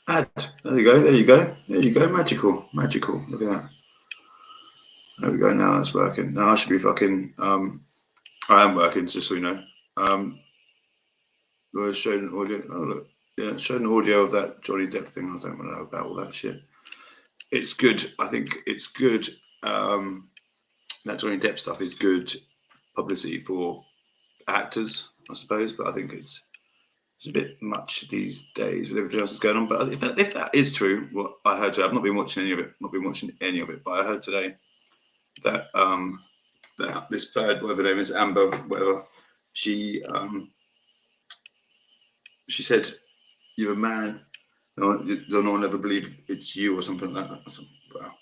Add. There you go. There you go. There you go. Magical. Magical. Look at that. There we go. Now that's working. Now I should be fucking. I am working, just so you know. Showed an audio. Oh look. Yeah, showed an audio of that Johnny Depp thing. I don't want to know about all that shit. It's good. I think it's good. That Johnny Depp stuff is good publicity for actors, I suppose. But I think it's a bit much these days with everything else that's going on. But if that is true, what I heard today, I've not been watching any of it. Not been watching any of it, but I heard today that that this bird, whatever her name is, Amber, whatever, she said, "You're a man. No one will ever believe it's you," or something like that. Wow.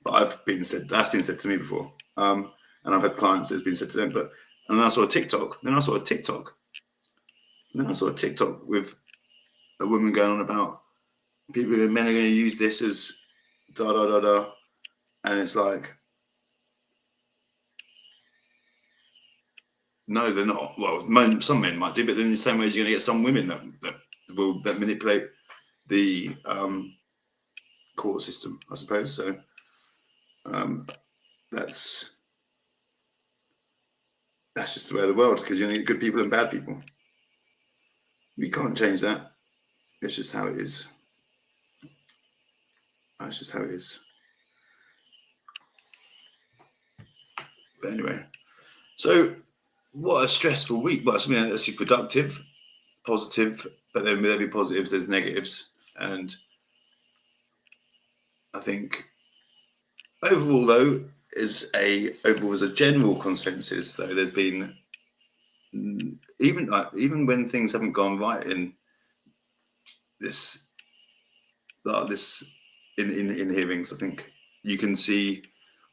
But that's been said to me before, and I've had clients that's been said to them. But and then I saw a TikTok. Then I saw a TikTok with a woman going on about men are going to use this as da da da da, and it's like, no, they're not. Well, some men might do, but then in the same way as you're going to get some women that manipulate the court system, I suppose. So that's just the way of the world, because you need good people and bad people. We can't change that. It's just how it is. That's just how it is. But anyway, so what a stressful week. Well, I mean, it's productive, positive, but then with every positives, there's negatives. And I think overall, though, as a general consensus, though, there's been even when things haven't gone right in this in hearings, I think you can see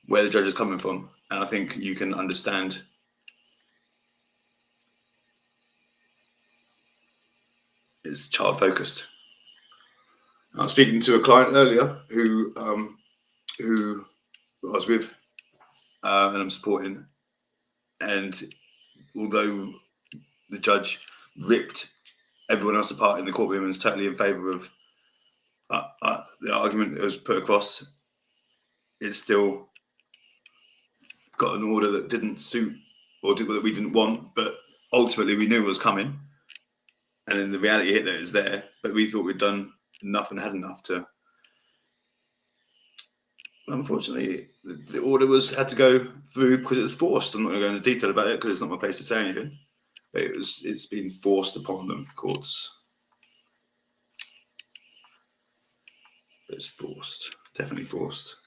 where the judge is coming from, and I think you can understand it's child focused. I was speaking to a client earlier who I was with and I'm supporting, and although the judge ripped everyone else apart in the courtroom and was totally in favour of the argument that was put across, it still got an order that didn't suit or that we didn't want, but ultimately we knew it was coming, and then the reality hit that it was there, but we thought we'd done enough and had enough to. Unfortunately, the order had to go through because it was forced. I'm not going to go into detail about it because it's not my place to say anything. But it's been forced upon them, courts. It's forced, definitely forced.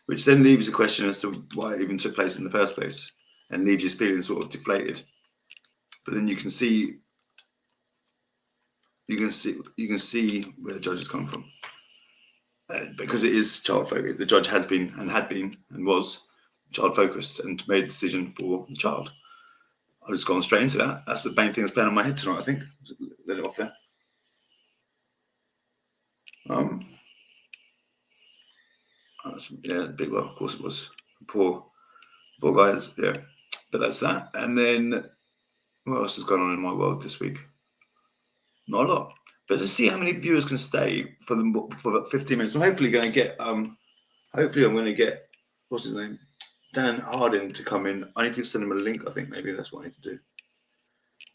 Which then leaves the question as to why it even took place in the first place, and leaves you feeling sort of deflated. But then you can see where the judges come from. Because it is child focused. The judge had been and was child focused and made a decision for the child. I've just gone straight into that. That's the main thing that's playing on my head tonight, I think. Let it off there. Yeah, big well, of course it was. Poor guys, yeah. But that's that. And then what else has gone on in my world this week? Not a lot. But to see how many viewers can stay for about 15 minutes. I'm hopefully going to get hopefully I'm going to get what's his name? Dan Harding to come in. I need to send him a link, I think maybe that's what I need to do.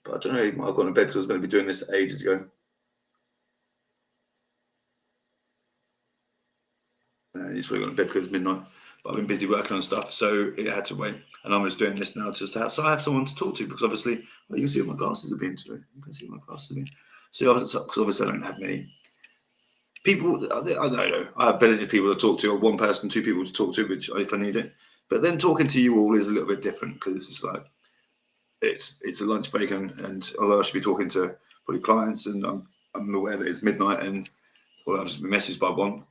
But I don't know, he might have gone to bed because I was going to be doing this ages ago. He's probably gone to bed because it's midnight. But I've been busy working on stuff, so it had to wait. And I'm just doing this now just to have, so I have someone to talk to, because obviously, well, you can see what my glasses have been today. You can see what my glasses have been. So obviously I don't have many people. I don't know. I have plenty of people to talk to, or one person, two people to talk to, which if I need it. But then talking to you all is a little bit different, because it's like it's a lunch break, and although I should be talking to probably clients, and I'm aware that it's midnight, and well, I've just been messaged by one,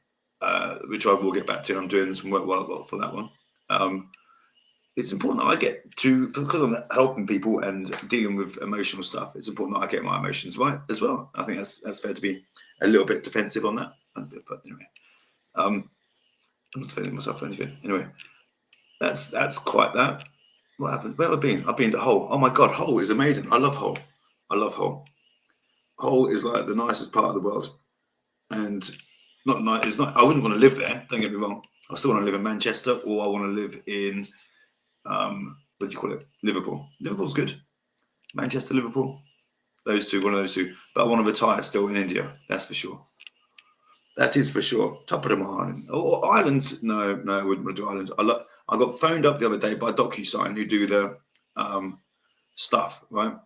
which I will get back to. I'm doing some work for that one. It's important that I get to, because I'm helping people and dealing with emotional stuff, it's important that I get my emotions right as well. I think that's fair to be a little bit defensive on that. But anyway, I'm not defending myself or anything. Anyway, that's quite that. What happened? Where have I been? I've been to Hull. Oh my God, Hull is amazing. I love Hull. Hull is like the nicest part of the world. and not. It's not. I wouldn't want to live there. Don't get me wrong. I still want to live in Manchester, or I want to live in what do you call it? Liverpool. Liverpool's good. Manchester, Liverpool. Those two, one of those two. But I want to retire still in India. That's for sure. That is for sure. Top of the Ireland. Or Ireland. No, I wouldn't want to do Ireland. I got phoned up the other day by DocuSign, who do the stuff, right?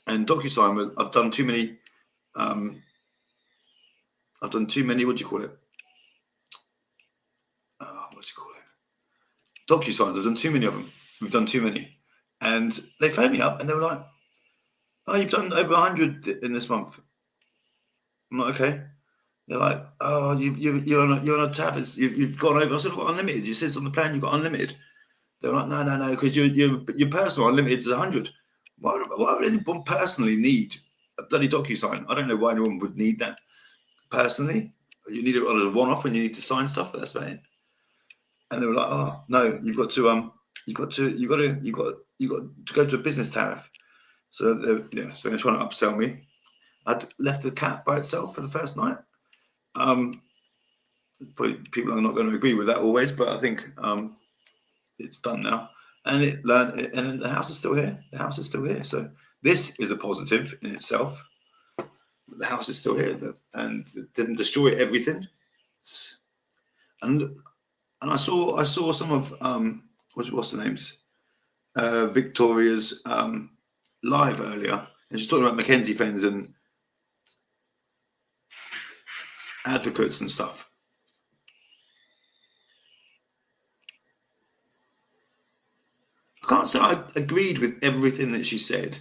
And DocuSign, I've done too many. What do you call it? What do you call it? DocuSigns. I've done too many of them. We've done too many. And they phoned me up and they were like, "Oh, you've done over 100 in this month." I'm like, "Okay." They're like, "Oh, you're on a tab. You've gone over." I said, "I've got unlimited." You says on the plan you've got unlimited. They're like, "No, because your personal unlimited is 100. Why would anyone personally need a bloody DocuSign? I don't know why anyone would need that personally. You need it on a one-off when you need to sign stuff. But that's about it." And they were like, "Oh no, you've got to go to a business tariff." So they're trying to upsell me. I'd left the cat by itself for the first night. Probably people are not going to agree with that always, but I think it's done now, and and the house is still here. The house is still here. So this is a positive in itself. The house is still here, and it didn't destroy everything. And I saw some of what's the names? Victoria's live earlier, and she's talking about Mackenzie Fens and advocates and stuff. I can't say I agreed with everything that she said,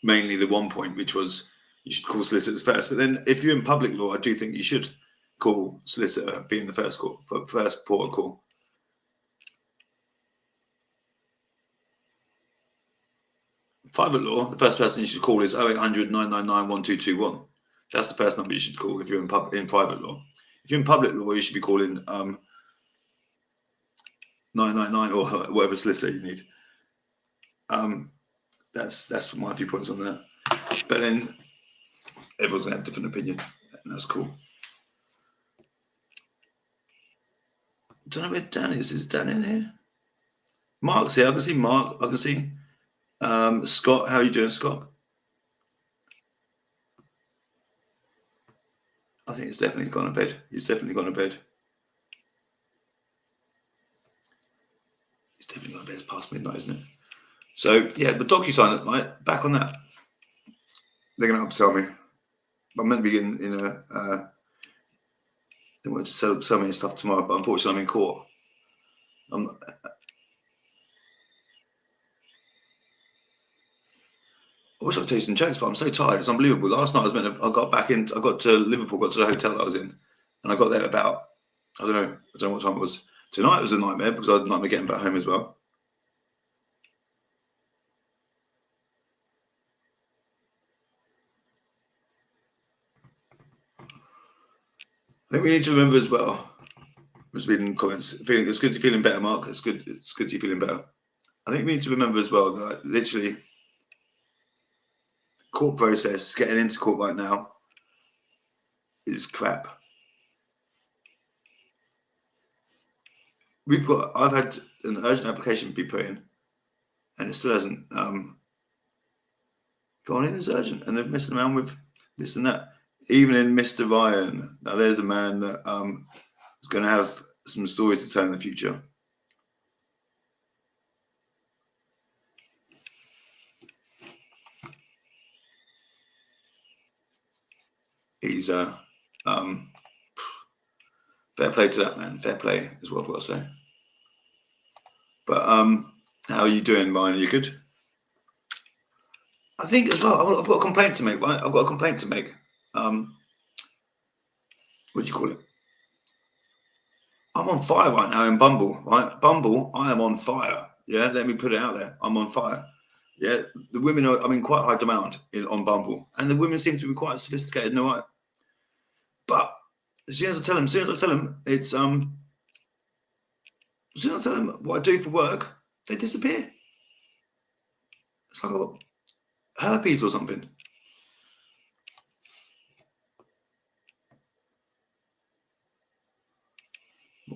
mainly the one point, which was you should call solicitors first. But then if you're in public law, I do think you should call solicitor being the first port of call. Private law, the first person you should call is 0800 999 1221. That's the first number you should call if you're in private law. If you're in public law, you should be calling 999 or whatever solicitor you need. That's my viewpoints on that. But then everyone's gonna have a different opinion, and that's cool. I don't know where Dan is. Is Dan in here? Mark's here. I can see Mark. I can see Scott. How are you doing, Scott? I think he's definitely gone to bed. He's definitely gone to bed. He's definitely gone to bed. It's past midnight, isn't it? So yeah, the DocuSign, right? Back on that. They're going to upsell me. I'm meant to be in a. They wanted to sell me stuff tomorrow, but unfortunately I'm in court. I wish I could tell you some jokes, but I'm so tired. It's unbelievable. Last night I got to Liverpool, got to the hotel that I was in, and I got there about, I don't know what time it was. Tonight was a nightmare because I had a nightmare getting back home as well. I think we need to remember as well. I was reading comments. It's good you're feeling better, Mark. It's good you're feeling better. I think we need to remember as well that literally court process, getting into court right now is crap. I've had an urgent application be put in, and it still hasn't gone in as urgent, and they're messing around with this and that. Even in Mr. Ryan, now there's a man that is going to have some stories to tell in the future. He's fair play to that man. Fair play is what I've got to say. But how are you doing, Ryan? Are you good? I think as well. I've got a complaint to make. Right? I've got a complaint to make. What do you call it? I'm on fire right now in Bumble. Right, Bumble. I am on fire. Yeah, let me put it out there. I'm on fire. Yeah, the women are. I'm in quite high demand on Bumble, and the women seem to be quite sophisticated and all right. But as soon as I tell them, it's as soon as I tell them what I do for work, they disappear. It's like I've got herpes or something.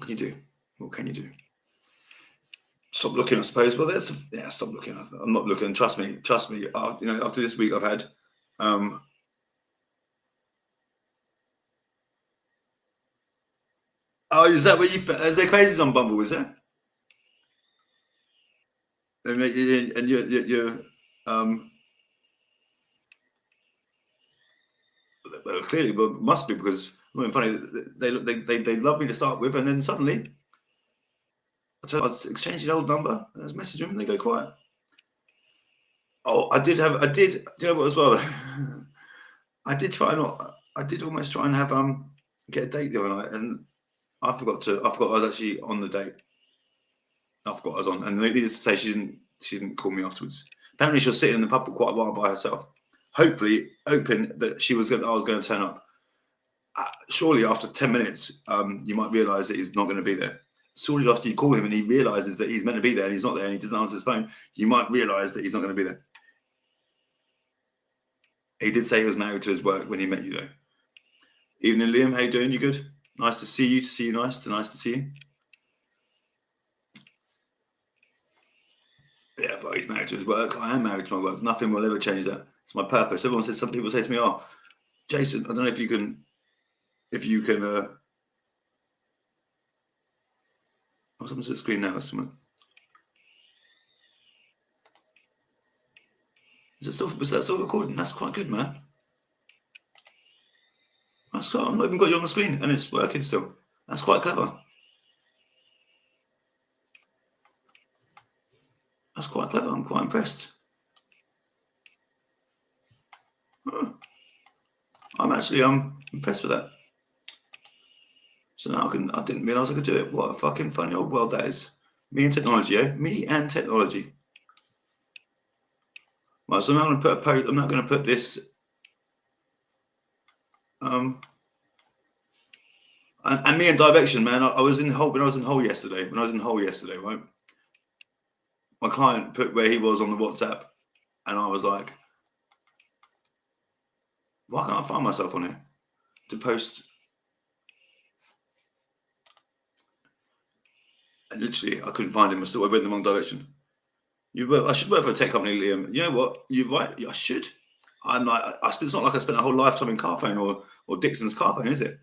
What can you do? What can you do? Stop looking, I suppose. Well, stop looking. I'm not looking. Trust me. After this week I've had, oh, is that what is there crazies on Bumble? Is there? And you're well, clearly, but must be because funny. They love me to start with, and then suddenly I was exchanging the old number. I was messaging them, and they go quiet. Oh, I did. Do you know what as well? I did almost try and have get a date the other night, and I forgot I was actually on the date. I forgot I was on, and needless to say, she didn't call me afterwards. Apparently, she was sitting in the pub for quite a while by herself, hopefully hoping that I was going to turn up. Surely after 10 minutes, you might realise that he's not going to be there. Surely after you call him and he realises that he's meant to be there and he's not there and he doesn't answer his phone, you might realise that he's not going to be there. He did say he was married to his work when he met you, though. Evening, Liam. How you doing? You good? Nice to see you. Nice to see you. Yeah, but he's married to his work. I am married to my work. Nothing will ever change that. It's my purpose. Some people say to me, "Oh, Jason, I don't know if you can, oh, someone's at the screen now. Someone. Is that still recording? That's quite good, man. I've not even got you on the screen and it's working still. That's quite clever. That's quite clever. I'm quite impressed. I'm actually impressed with that. So now I didn't realise I could do it. What a fucking funny old world that is. Me and technology, eh? Me and technology. Right, so I'm going to put a post. I'm not going to put this. And me and Direction, man. I was in Hull when I was in Hull yesterday. Right? My client put where he was on the WhatsApp, and I was like, why can't I find myself on here to post? And literally, I couldn't find him. I went in the wrong direction. I should work for a tech company, Liam. You know what? You're right. I should. It's not like I spent a whole lifetime in Carphone or Dixon's Carphone, is it?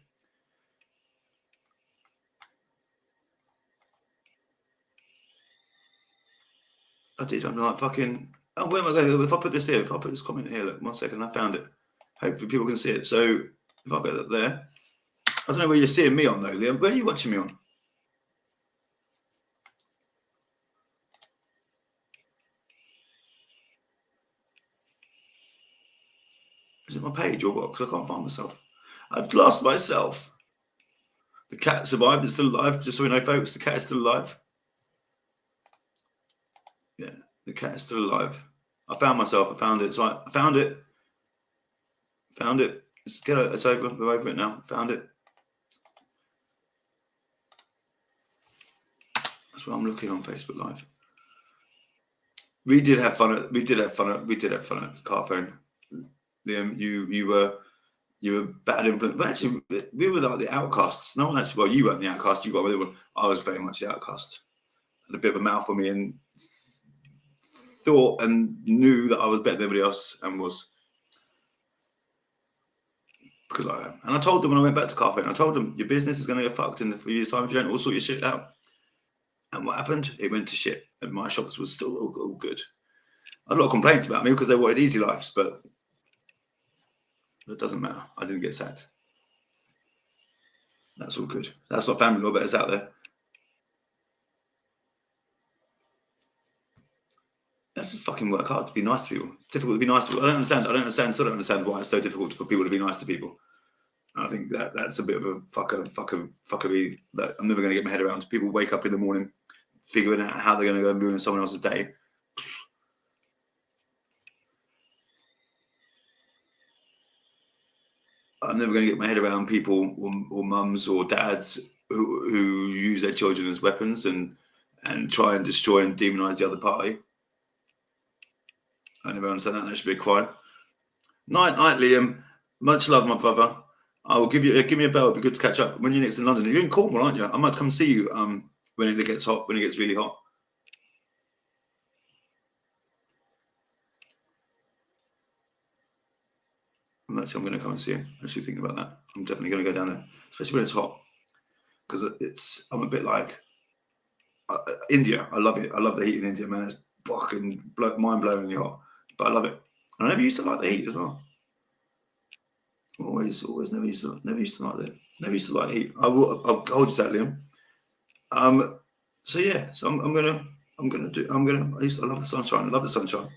I did. I'm like fucking. Oh, where am I going? If I put this here, if I put this comment here, look, 1 second, I found it. Hopefully, people can see it. So if I go that there, I don't know where you're seeing me on though, Liam. Where are you watching me on? Is it my page or what? Because I can't find myself. I've lost myself. The cat survived. It's still alive. Just so we know, folks, the cat is still alive. Yeah, the cat is still alive. I found myself. I found it. I found it. Found it. It's over. We're over it now. Found it. That's what I'm looking on Facebook Live. We did have fun at Carphone. Liam, you were bad influence. But actually, we were like the outcasts. No one actually. Well, you weren't the outcast. You got with everyone. I was very much the outcast. Had a bit of a mouth on me and thought and knew that I was better than everybody else and was. Because I am. And I told them when I went back to Carphone, I told them your business is going to get fucked in a few years' time if you don't all sort your shit out. And what happened? It went to shit. And my shops was still all good. I had a lot of complaints about me because they wanted easy lives, but it doesn't matter. I didn't get sacked. That's all good. That's not family law, but it's out there. That's just fucking work hard to be nice to people. It's difficult to be nice to people. I don't understand why it's so difficult for people to be nice to people. And I think that's a bit of a fuckery that I'm never going to get my head around. People wake up in the morning figuring out how they're going to go and ruin someone else's day. I'm never going to get my head around people or mums or dads who use their children as weapons and try and destroy and demonize the other party. I never understand that. That should be quiet. Night, Liam. Much love, my brother. I'll give me a bell. It'd be good to catch up when you're next in London. You're in Cornwall, aren't you? I might come see you when it gets hot, when it gets really hot. I'm going to come and see you. I'm actually thinking about that. I'm definitely going to go down there, especially when it's hot, because I'm a bit like India. I love it. I love the heat in India, man. It's fucking mind-blowingly hot, but I love it. And I never used to like the heat as well. Always, never used to like it. Never used to like heat. I'll hold you to that, Liam. So yeah, so I love the sunshine. I love the sunshine.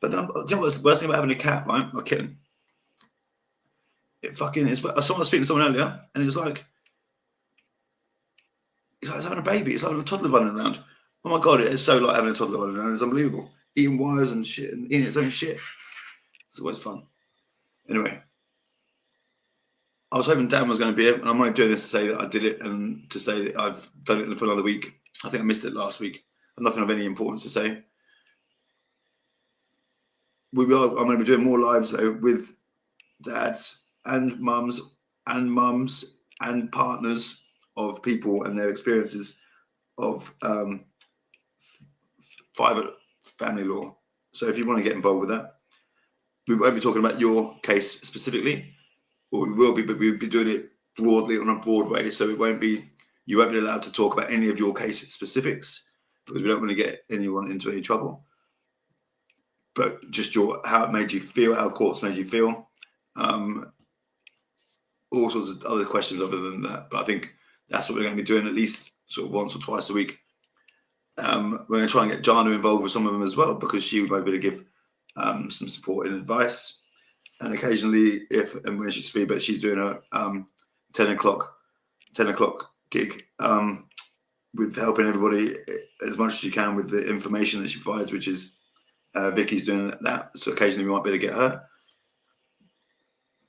But then, do you know what's the worst thing about having a cat, right? My kitten. Someone was speaking to someone earlier, and it's like having a baby. It's like having a toddler running around. Oh my god, it is so like having a toddler running around. It's unbelievable. Eating wires and shit and eating its own shit. It's always fun. Anyway, I was hoping Dan was going to be here, and I'm only doing this to say that I did it and to say that I've done it for another week. I think I missed it last week. Nothing of any importance to say. I'm going to be doing more lives though with dads and mums and partners of people and their experiences of private family law. So if you want to get involved with that, we won't be talking about your case specifically, or we will be, but we'll be doing it broadly on a broad way. So you won't be allowed to talk about any of your case specifics because we don't want to get anyone into any trouble. But just how it made you feel, how courts made you feel, all sorts of other questions other than that. But I think that's what we're going to be doing at least sort of once or twice a week. We're going to try and get Jana involved with some of them as well because she would be able to give some support and advice. And occasionally, if and when she's free, but she's doing a 10 o'clock gig with helping everybody as much as she can with the information that she provides, which is Vicky's doing that. So occasionally we might be able to get her.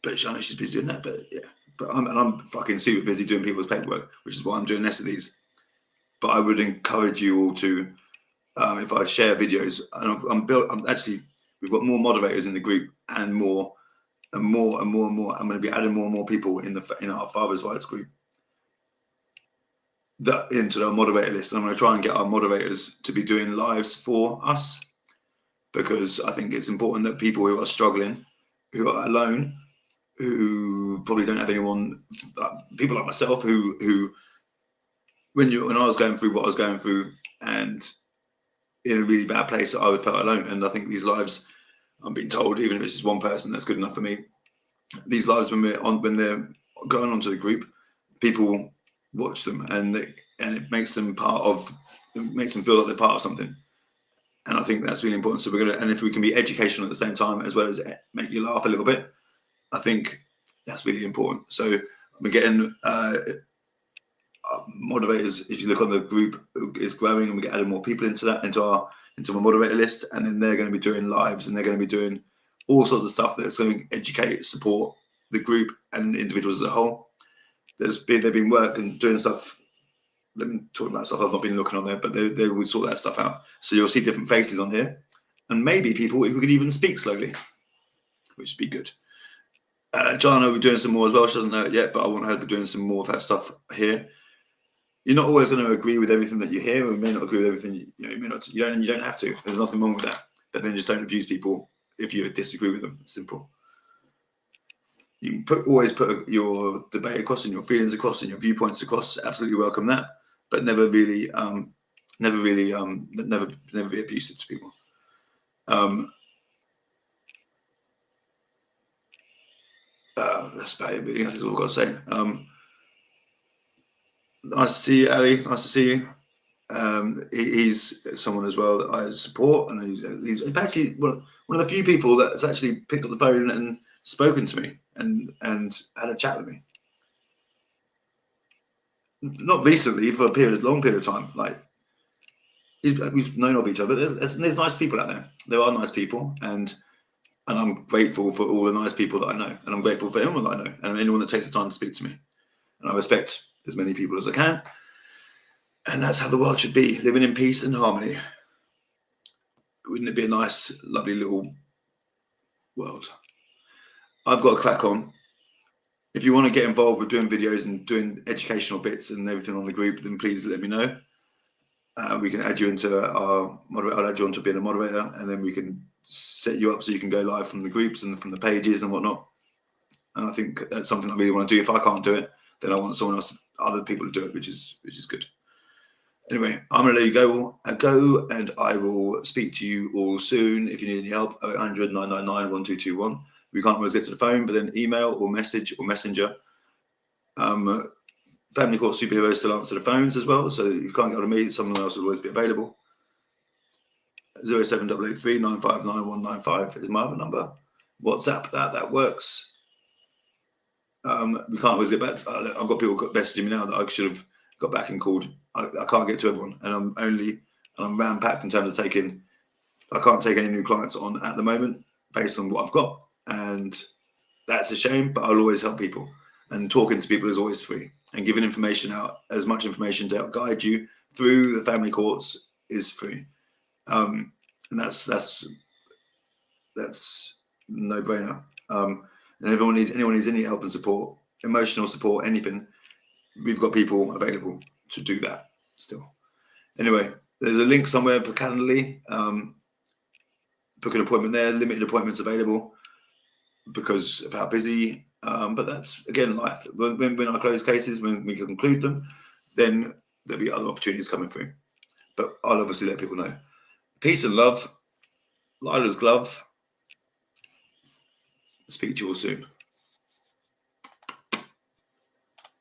But I know she's busy doing that. But yeah, I'm fucking super busy doing people's paperwork, which is why I'm doing less of these. But I would encourage you all to, if I share videos, and we've got more moderators in the group and more. I'm going to be adding more and more people in our Father's Rights group into our moderator list. And I'm going to try and get our moderators to be doing lives for us because I think it's important that people who are struggling, who are alone, who probably don't have anyone, people like myself who when I was going through what I was going through and in a really bad place, I felt alone. And I think these lives, I'm being told, even if it's just one person, that's good enough for me. These lives, when they're going onto the group, people watch them, and it makes them makes them feel like they're part of something. And I think that's really important. So and if we can be educational at the same time as well as make you laugh a little bit, I think that's really important. So we're getting moderators. If you look on the group, is growing, and we get adding more people into my moderator list, and then they're going to be doing lives, and they're going to be doing all sorts of stuff that's going to educate, support the group and individuals as a whole. They've been working, doing stuff. They've been talking about stuff I've not been looking on there, but they would sort that stuff out. So you'll see different faces on here, and maybe people who could even speak slowly, which would be good. Jana will be doing some more as well. She doesn't know it yet, but I want her to be doing some more of her stuff here. You're not always going to agree with everything that you hear, and you may not agree with everything. You may not. You don't have to. There's nothing wrong with that. But then just don't abuse people if you disagree with them. Simple. You can always put your debate across and your feelings across and your viewpoints across. Absolutely welcome that, but never be abusive to people. That's about it. Really, that's all I've got to say. Nice to see you, Ali. Nice to see you. He's someone as well that I support, and he's actually one of the few people that's actually picked up the phone and spoken to me and had a chat with me. Not recently, for a long period of time. Like we've known of each other. But there's nice people out there. There are nice people, and I'm grateful for all the nice people that I know, and I'm grateful for anyone that I know, and anyone that takes the time to speak to me. And I respect as many people as I can. And that's how the world should be, living in peace and harmony. Wouldn't it be a nice, lovely little world? I've got to crack on. If you want to get involved with doing videos and doing educational bits and everything on the group, then please let me know. We can add you into our moderator. I'll add you on to being a moderator, and then we can set you up so you can go live from the groups and from the pages and whatnot. And I think that's something I really want to do. If I can't do it, then I want someone else, other people to do it, which is good. Anyway, I'm going to let you go, and I will speak to you all soon. If you need any help, 0800 999 1221. We can't always get to the phone, but then email or message or messenger. Family Court Superheroes still answer the phones as well, so if you can't get hold of me, someone else will always be available. 07883 959 195 is my other number. WhatsApp, that works. We can't always get back. I've got people messaging me now that I should have got back and called. I can't get to everyone, and I'm round packed in terms of taking. I can't take any new clients on at the moment based on what I've got, and that's a shame. But I'll always help people, and talking to people is always free, and giving information out, as much information to help guide you through the family courts is free, and that's no brainer. And anyone needs any help and support, emotional support, anything, we've got people available to do that still. Anyway, there's a link somewhere for Calendly. Book an appointment there. Limited appointments available because of how busy. But that's, again, life. When I close cases, when we conclude them, then there'll be other opportunities coming through. But I'll obviously let people know. Peace and love. Lila's glove. Speak to you all soon.